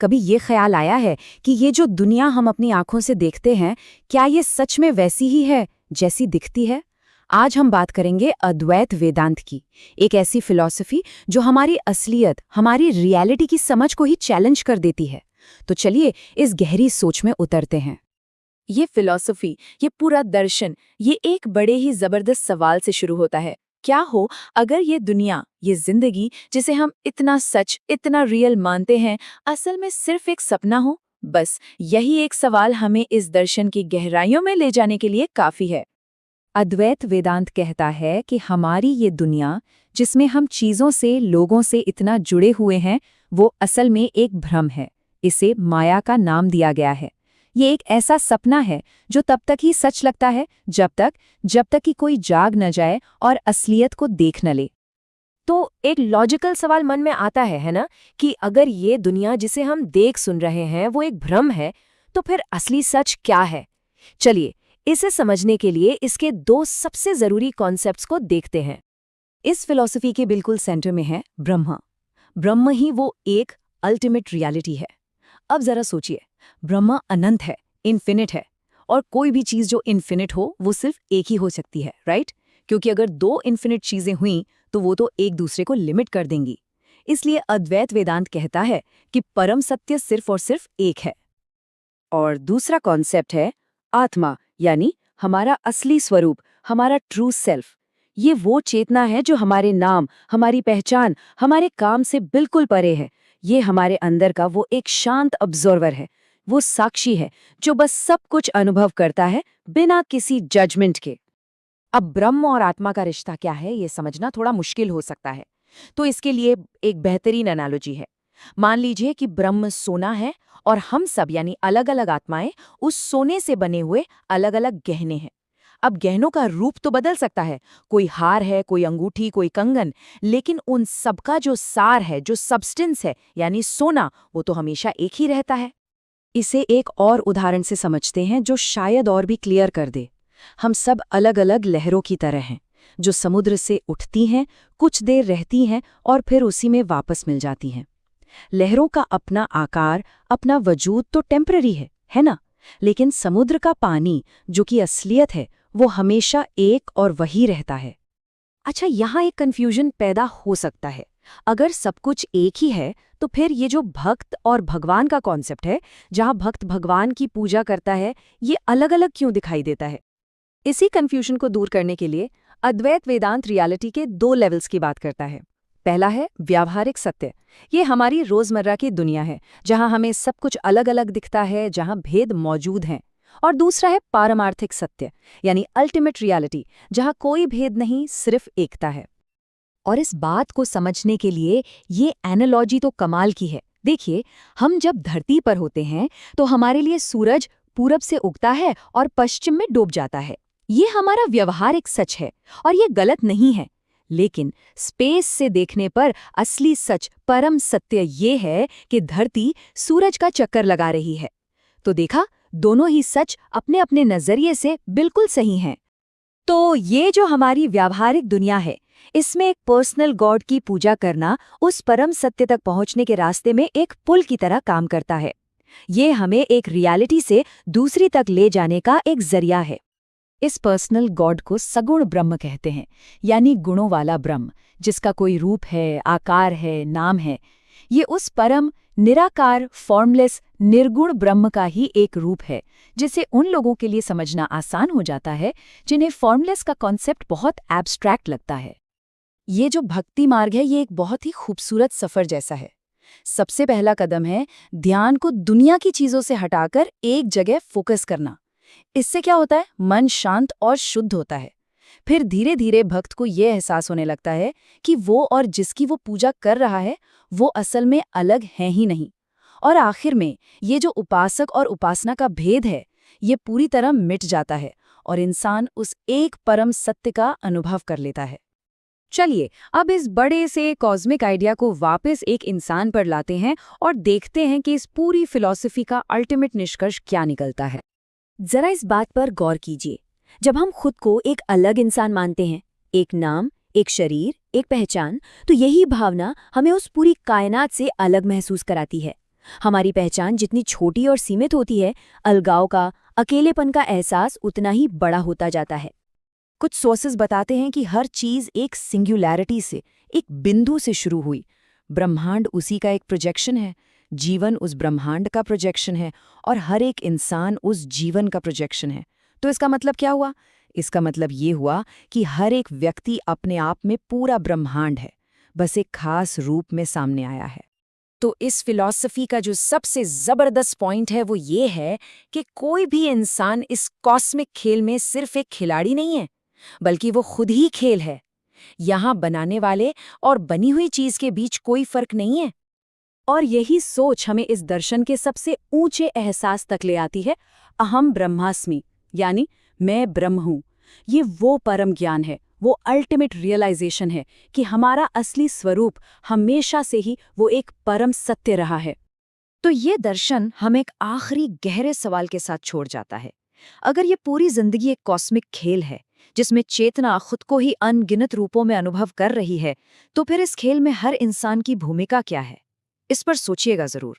कभी ये ख्याल आया है कि ये जो दुनिया हम अपनी आंखों से देखते हैं, क्या ये सच में वैसी ही है जैसी दिखती है? आज हम बात करेंगे अद्वैत वेदांत की, एक ऐसी फिलॉसफी जो हमारी असलियत, हमारी रियलिटी की समझ को ही चैलेंज कर देती है। तो चलिए इस गहरी सोच में उतरते हैं। ये फिलॉसफी, ये पूरा दर्शन, ये एक बड़े ही जबरदस्त सवाल से शुरू होता है। क्या हो अगर ये दुनिया, ये जिंदगी जिसे हम इतना सच, इतना रियल मानते हैं, असल में सिर्फ एक सपना हो? बस यही एक सवाल हमें इस दर्शन की गहराइयों में ले जाने के लिए काफी है। अद्वैत वेदांत कहता है कि हमारी ये दुनिया, जिसमें हम चीज़ों से, लोगों से इतना जुड़े हुए हैं, वो असल में एक भ्रम है। इसे माया का नाम दिया गया है। ये एक ऐसा सपना है जो तब तक ही सच लगता है जब तक कि कोई जाग न जाए और असलियत को देख न ले। तो एक लॉजिकल सवाल मन में आता है ना, कि अगर ये दुनिया जिसे हम देख सुन रहे हैं वो एक भ्रम है, तो फिर असली सच क्या है? चलिए इसे समझने के लिए इसके दो सबसे जरूरी कॉन्सेप्ट्स को देखते हैं। इस फिलॉसफी के बिल्कुल सेंटर में है ब्रह्म। ब्रह्म ही वो एक अल्टीमेट रियलिटी है। अब जरा सोचिए, ब्रह्म अनंत है, इन्फिनिट है, और कोई भी चीज जो इन्फिनिट हो वो सिर्फ एक ही हो सकती है, राइट? क्योंकि अगर दो इन्फिनिट चीजें हुईं तो वो तो एक दूसरे को लिमिट कर देंगी। इसलिए अद्वैत वेदांत कहता है कि परम सत्य सिर्फ और सिर्फ एक है। और दूसरा कॉन्सेप्ट है आत्मा, यानी हमारा असली स्वरूप, हमारा ट्रू सेल्फ। ये वो चेतना है जो हमारे नाम, हमारी पहचान, हमारे काम से बिल्कुल परे है। ये हमारे अंदर का वो एक शांत ऑब्जर्वर है, वो साक्षी है जो बस सब कुछ अनुभव करता है बिना किसी जजमेंट के। अब ब्रह्म और आत्मा का रिश्ता क्या है, ये समझना थोड़ा मुश्किल हो सकता है। तो इसके लिए एक बेहतरीन एनालॉजी है। मान लीजिए कि ब्रह्म सोना है और हम सब यानी अलग अलग आत्माएं उस सोने से बने हुए अलग अलग गहने हैं। अब गहनों का रूप तो बदल सकता है, कोई हार है, कोई अंगूठी, कोई कंगन, लेकिन उन सबका जो सार है, जो सब्सटेंस है यानी सोना, वो तो हमेशा एक ही रहता है। इसे एक और उदाहरण से समझते हैं जो शायद और भी क्लियर कर दे। हम सब अलग अलग लहरों की तरह हैं, जो समुद्र से उठती हैं, कुछ देर रहती हैं और फिर उसी में वापस मिल जाती हैं। लहरों का अपना आकार, अपना वजूद तो टेम्पररी है ना? लेकिन समुद्र का पानी, जो कि असलियत है, वो हमेशा एक और वही रहता है। अच्छा, यहाँ एक कन्फ्यूजन पैदा हो सकता है। अगर सब कुछ एक ही है, तो फिर ये जो भक्त और भगवान का कॉन्सेप्ट है, जहाँ भक्त भगवान की पूजा करता है, ये अलग अलग क्यों दिखाई देता है? इसी कन्फ्यूजन को दूर करने के लिए अद्वैत वेदांत रियलिटी के दो लेवल्स की बात करता है। पहला है व्यावहारिक सत्य। ये हमारी रोजमर्रा की दुनिया है, जहां हमें सब कुछ अलग अलग दिखता है, जहां भेद मौजूद हैं। और दूसरा है पारमार्थिक सत्य, यानी अल्टीमेट रियलिटी, जहां कोई भेद नहीं, सिर्फ एकता है। और इस बात को समझने के लिए ये एनालॉजी तो कमाल की है। देखिए, हम जब धरती पर होते हैं तो हमारे लिए सूरज पूरब से उगता है और पश्चिम में डूब जाता है। ये हमारा व्यवहारिक सच है और ये गलत नहीं है। लेकिन स्पेस से देखने पर असली सच, परम सत्य ये है कि धरती सूरज का चक्कर लगा रही है। तो देखा, दोनों ही सच अपने अपने नजरिए से बिल्कुल सही हैं। तो ये जो हमारी व्यावहारिक दुनिया है, इसमें एक पर्सनल गॉड की पूजा करना उस परम सत्य तक पहुंचने के रास्ते में एक पुल की तरह काम करता है। ये हमें एक रियलिटी से दूसरी तक ले जाने का एक जरिया है। इस पर्सनल गॉड को सगुण ब्रह्म कहते हैं, यानी गुणों वाला ब्रह्म, जिसका कोई रूप है, आकार है, नाम है। ये उस परम, निराकार, फॉर्मलेस, निर्गुण ब्रह्म का ही एक रूप है, जिसे उन लोगों के लिए समझना आसान हो जाता है जिन्हें फॉर्मलेस का कॉन्सेप्ट बहुत एब्स्ट्रैक्ट लगता है। ये जो भक्ति मार्ग है, ये एक बहुत ही खूबसूरत सफर जैसा है। सबसे पहला कदम है ध्यान को दुनिया की चीजों से हटाकर एक जगह फोकस करना। इससे क्या होता है? मन शांत और शुद्ध होता है। फिर धीरे धीरे भक्त को यह एहसास होने लगता है कि वो और जिसकी वो पूजा कर रहा है, वो असल में अलग हैं ही नहीं। और आखिर में ये जो उपासक और उपासना का भेद है, ये पूरी तरह मिट जाता है और इंसान उस एक परम सत्य का अनुभव कर लेता है। चलिए अब इस बड़े से कॉस्मिक आइडिया को वापस एक इंसान पर लाते हैं और देखते हैं कि इस पूरी फिलॉसफी का अल्टीमेट निष्कर्ष क्या निकलता है। जरा इस बात पर गौर कीजिए। जब हम खुद को एक अलग इंसान मानते हैं, एक नाम, एक शरीर, एक पहचान, तो यही भावना हमें उस पूरी कायनात से अलग महसूस कराती है। हमारी पहचान जितनी छोटी और सीमित होती है, अलगाव का, अकेलेपन का एहसास उतना ही बड़ा होता जाता है। कुछ सोर्सेज बताते हैं कि हर चीज एक सिंगुलैरिटी से, एक बिंदु से शुरू हुई। ब्रह्मांड उसी का एक प्रोजेक्शन है, जीवन उस ब्रह्मांड का प्रोजेक्शन है, और हर एक इंसान उस जीवन का प्रोजेक्शन है। तो इसका मतलब क्या हुआ? इसका मतलब ये हुआ कि हर एक व्यक्ति अपने आप में पूरा ब्रह्मांड है, बस एक खास रूप में सामने आया है। तो इस फिलॉसफी का जो सबसे जबरदस्त पॉइंट है वो ये है कि कोई भी इंसान इस कॉस्मिक खेल में सिर्फ एक खिलाड़ी नहीं है, बल्कि वो खुद ही खेल है। यहाँ बनाने वाले और बनी हुई चीज के बीच कोई फर्क नहीं है। और यही सोच हमें इस दर्शन के सबसे ऊंचे एहसास तक ले आती है, अहम ब्रह्मास्मि, यानी मैं ब्रह्म हूँ। ये वो परम ज्ञान है, वो अल्टीमेट रियलाइजेशन है कि हमारा असली स्वरूप हमेशा से ही वो एक परम सत्य रहा है। तो ये दर्शन हमें एक आखिरी गहरे सवाल के साथ छोड़ जाता है। अगर ये पूरी जिंदगी एक कॉस्मिक खेल है, जिसमें चेतना खुद को ही अनगिनत रूपों में अनुभव कर रही है, तो फिर इस खेल में हर इंसान की भूमिका क्या है? इस पर सोचिएगा जरूर।